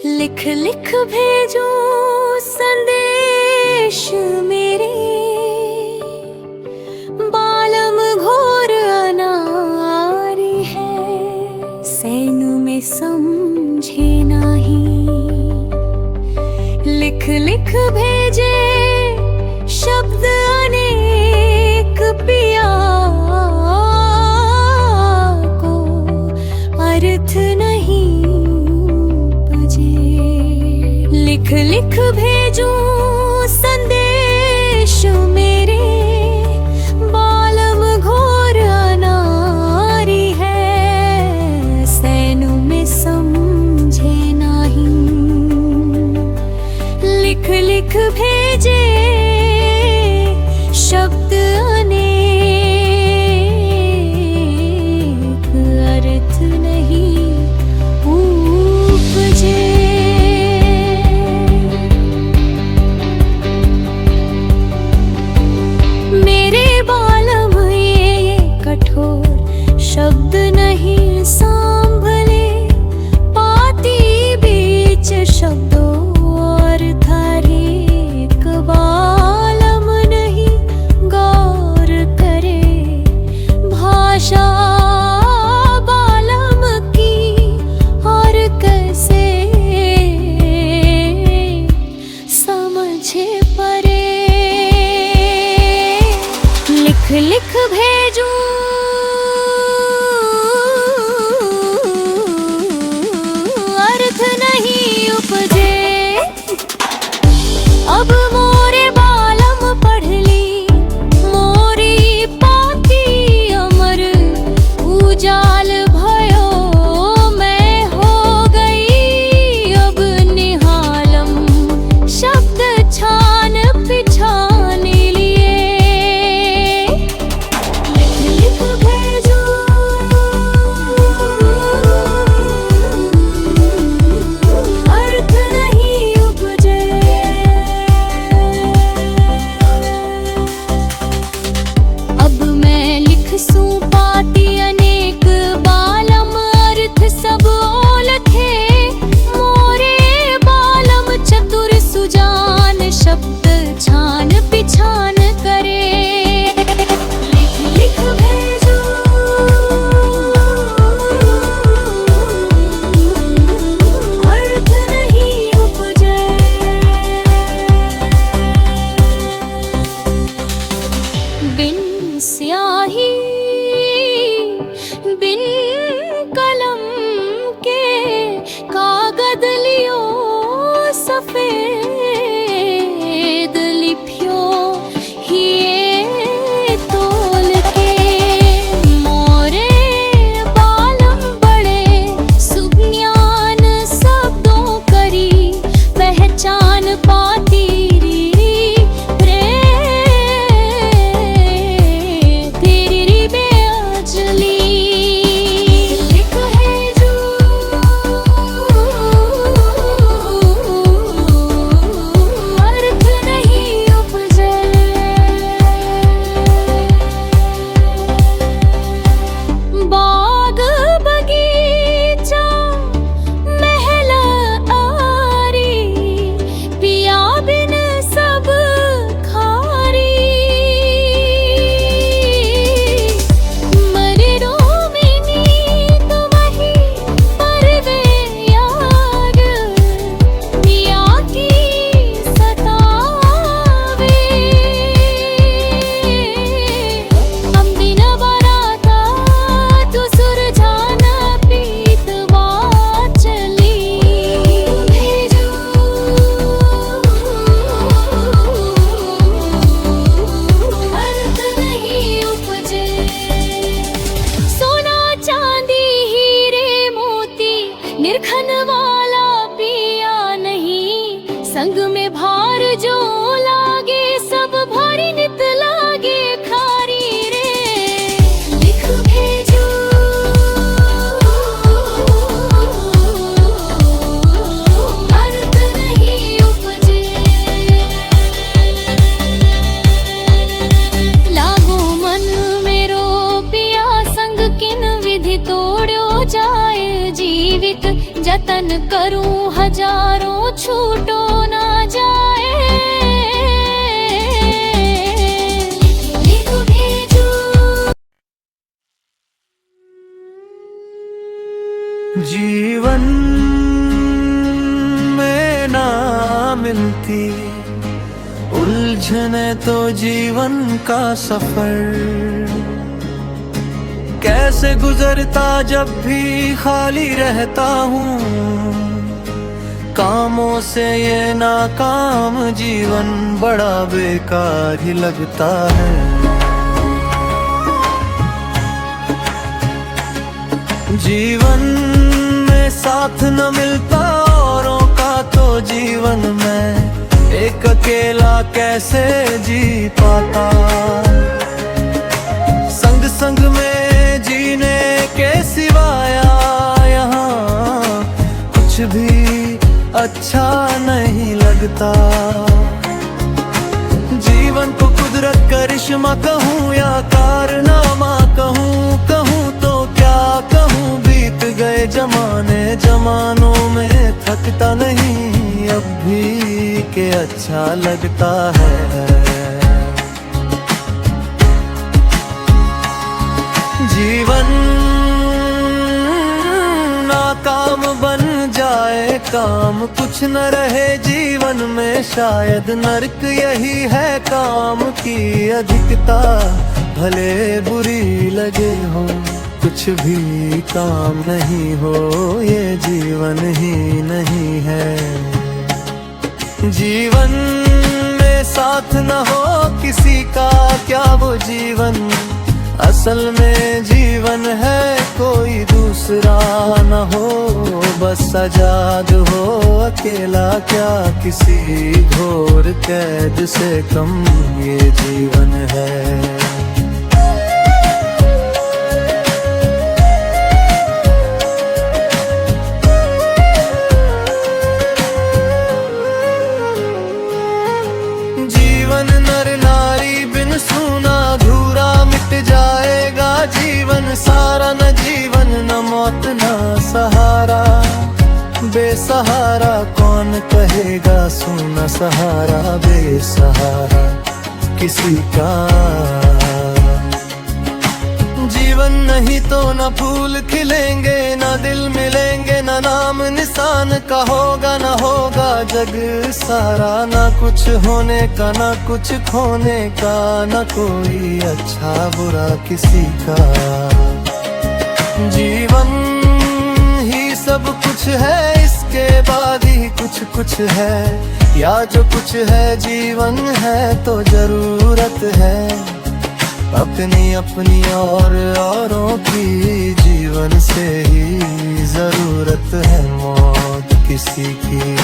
लिख लिख भेजो संदेश मेरे, बालम घोर अनारी है, सैन में समझे नहीं। लिख लिख भेजे शब्द अनेक पिया को, अर्थ नहीं उपजे। लिख लिख भेजो संदेश मेरे, बालम घोर अनारी है, सैन में समझे नहीं। लिख लिख भेजे शब्द अनेक, अर्थ नहीं उपजे। मेरे बालम ये कठोर शब्द नहीं सांभले, पाती बीच शब्दों और थारे एक बालम नहीं गौर करे। भाषा बालम की और कैसे समझे परे। लिख लिख भेजूं अर्थ नहीं उपजे। अब मोरे बालम पढ़ ली मोरी पाती अमर, उजाल भयो मैं हो गई अब निहालम, शब्द छान पिछान लिए। लिख लिख भेजो अर्थ नहीं उपजे। अब मैं लिख सूं पाती अनेक बालम, अर्थ सब ओलखे मोरे बालम चतुर सुजान, शब्द छान पिछान करे। लिख लिख भेजो अर्थ नहीं उपजे। बिन स्याही बिन कलम के कागद लियो सफेद, लिपियो हिये तोल के। मोरे बालम बड़े सुज्ञान शब्दों करी, पहचान पाती रे तेरी बेअजली। जतन करूं हजारों छूटो ना जाए। जीवन में ना मिलती उलझने तो जीवन का सफर कैसे गुजरता जब भी खाली रहता हूँ। कामों से ये नाकाम जीवन बड़ा बेकार ही लगता है। जीवन में साथ न मिलता औरों का तो जीवन में एक अकेला कैसे जी पाता। संग संग में जीने के सिवाया यहाँ कुछ भी अच्छा नहीं लगता। जीवन को कुदरत करिश्मा कहूँ या कारनामा कहूँ, कहूँ तो क्या कहूँ। बीत गए जमाने जमानों में थकता नहीं अब भी के अच्छा लगता है। जीवन नाकाम बन जाए काम कुछ न रहे जीवन में शायद नर्क यही है काम की अधिकता। भले बुरी लगे हो कुछ भी काम नहीं हो ये जीवन ही नहीं है। जीवन में साथ न हो किसी का क्या वो जीवन असल में जीवन है कोई दूसरा न हो। बस आजाद हो अकेला क्या किसी घोर कैद से कम ये जीवन है। जीवन सारा न जीवन न मौत न सहारा। बेसहारा कौन कहेगा सुना सहारा बेसहारा किसी का। जीवन नहीं तो न फूल खिलेंगे न दिल मिलेंगे न नाम निशान का होगा न होगा जग सारा। न कुछ होने का न कुछ खोने का न कोई अच्छा बुरा किसी का। जीवन ही सब कुछ है इसके बाद ही कुछ कुछ है या जो कुछ है जीवन है तो जरूरत है अपनी अपनी और औरों की। जीवन से ही जरूरत है मौत किसी की।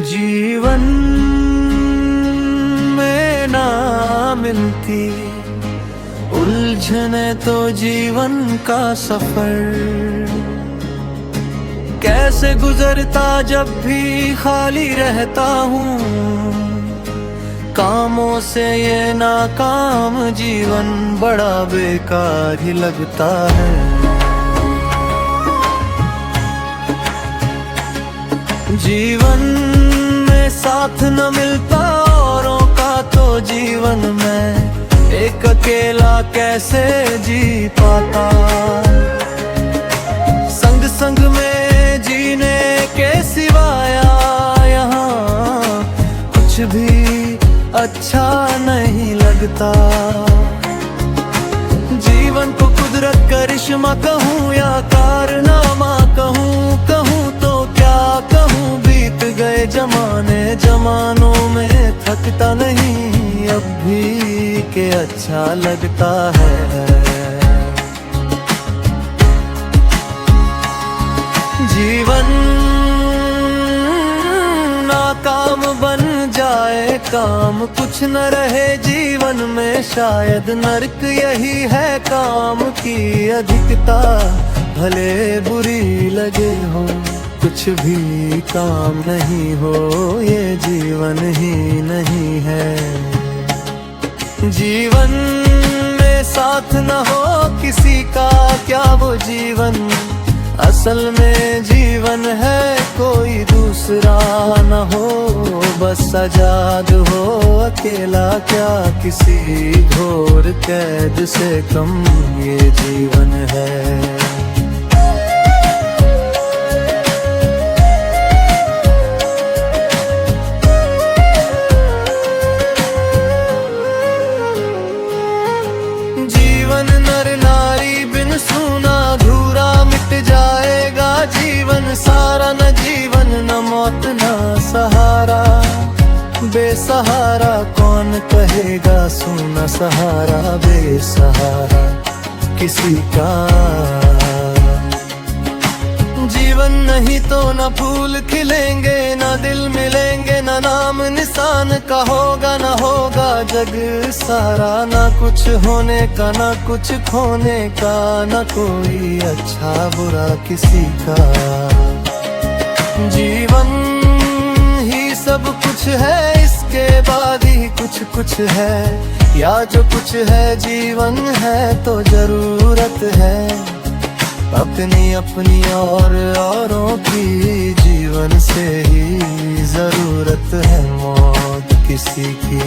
जीवन में ना मिलती उलझने तो जीवन का सफर कैसे गुजरता जब भी खाली रहता हूँ। कामों से ये नाकाम जीवन बड़ा बेकार ही लगता है। जीवन में साथ न मिलता औरों का तो जीवन में एक अकेला कैसे जी पाता। संग संग में जीने के सिवाया यहाँ कुछ भी अच्छा नहीं लगता। जीवन को कुदरत करिश्मा कहूँ या कारनामा कहूँ, कहूँ तो क्या कहूँ। बीत गए जमाने जमानों में थकता नहीं अब भी के अच्छा लगता है। जीवन नाकाम बन जाए काम कुछ न रहे जीवन में, शायद नरक यही है काम की अधिकता। भले बुरी लगे हो, कुछ भी काम नहीं हो, ये जीवन ही नहीं है। जीवन में साथ न हो किसी का, क्या वो जीवन? असल में जीवन है कोई दूसरा न हो, बस आजाद हो अकेला, क्या किसी घोर कैद से कम ये जीवन है। जीवन नर नारी बिन सूना अधूरा, मिट जाएगा जीवन सारा। न जीवन न मौत न सहारा, बेसहारा कौन कहेगा सूना सहारा, बेसहारा किसी का। जीवन नहीं तो न फूल खिलेंगे, न दिल मिलेंगे, न नाम निशान का होगा, न होगा जग सारा। न कुछ होने का, न कुछ खोने का, न कोई अच्छा बुरा किसी का। जीवन ही सब कुछ है, इसके बाद ही कुछ कुछ है, या जो कुछ है जीवन है तो जरूरत है। अपनी अपनी और औरों की जीवन से ही जरूरत है, मौत किसी की।